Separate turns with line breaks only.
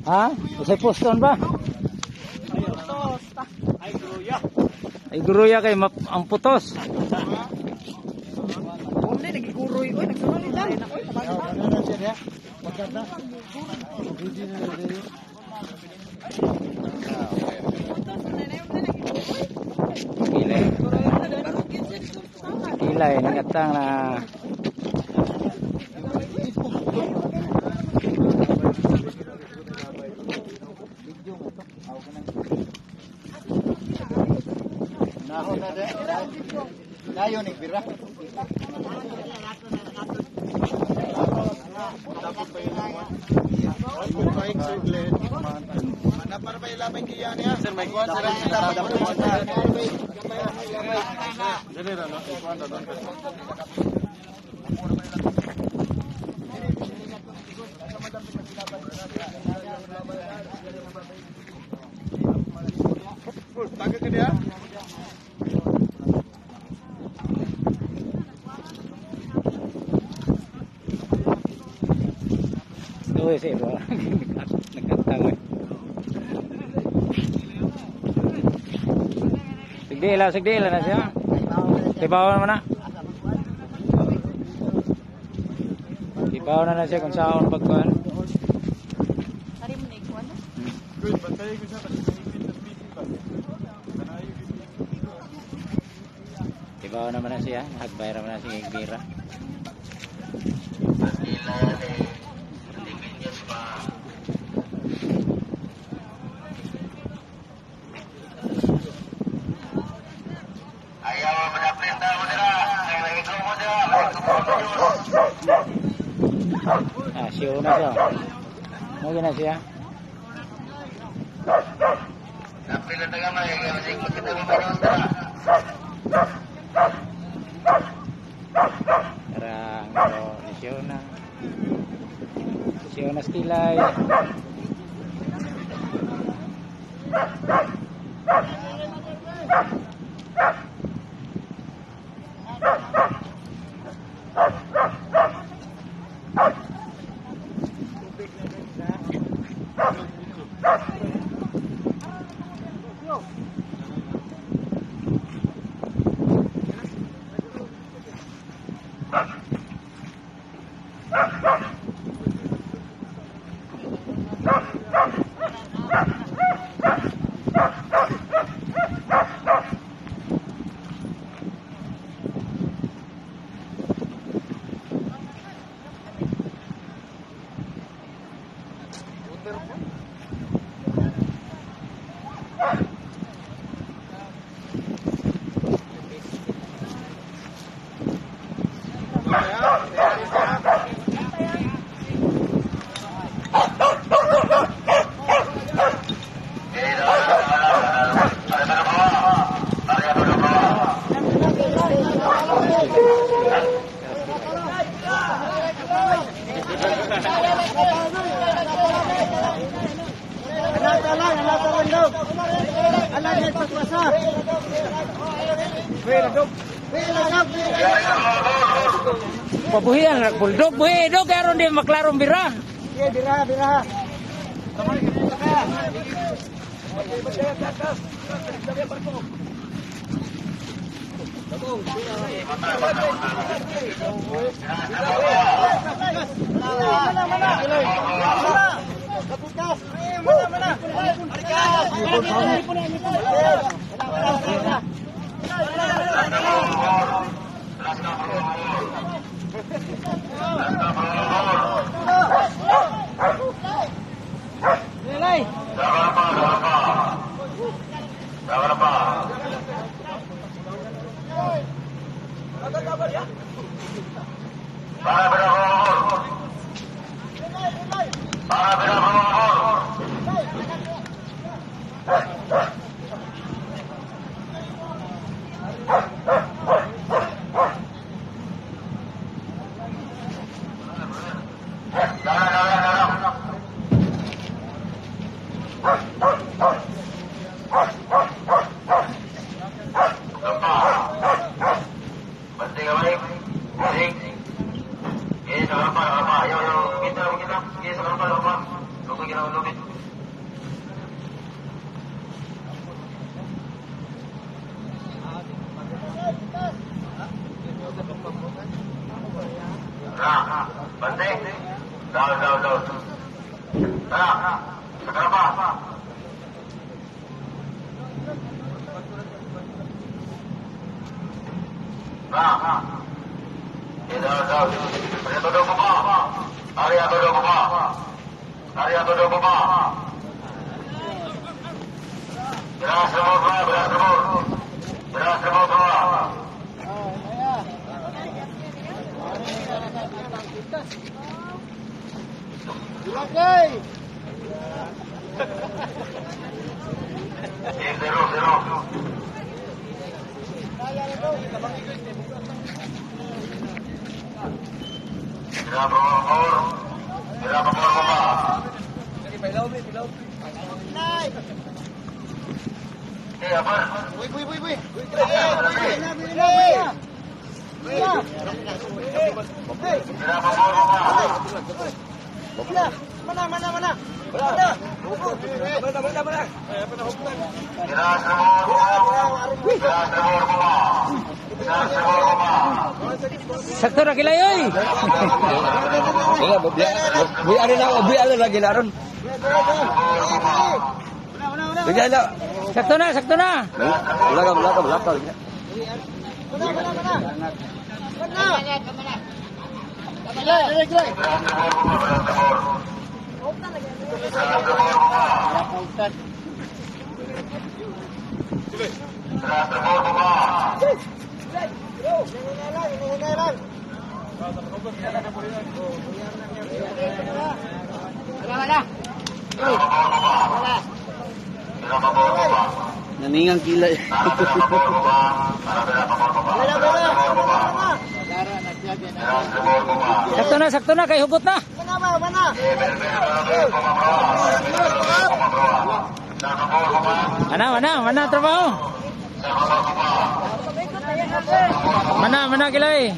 Ha? Usay poston ba?
Ay, gruya.
Ay guruya kay ang putos.
Hindi, nagiguroy. Uy, nagsunulit lang.
Kilay. Kilay, nangatang na.
Dayo ni Bira. Dapat pa yun naman. Good bike, Sir Glenn. Mana para pa ilaban niya niya. Sir, may kuwan sila sila. Dapat mo na. Dali ra no. Kuwan ta doon. Taga ka dia?
Uy, si Ibo. Nagkantang eh. Sigdila na siya. Tibawan mo na. Tibawan na siya kung saan pagkuhan.
Tari mo na ikuan.
Good, bantay ko siya.
Tibawan naman na siya. Nagbayra naman na siya kay Bira. Ah, siyo na siya. Mungkin na siya. Karang siyo na. Siyo na stilay. Pabuhian nak buldog buhi dog karon di maklarong Bira.
Iya, Bira.
Penting. Daun. Seberapa? Daun. Area todo bapa. Beras semua.
Ilagay!
0. Berapa bapa? Apa?
Wih.
Berapa bapa?
Mana?
Sakto na kilay oy.
Bi ada lagi laron. Bigyan na.
Sakto na.
Belakang.
Ilagay!
Naningang kilay.
Sakto na kay hugot na. Mana trabaho. Mana kilay.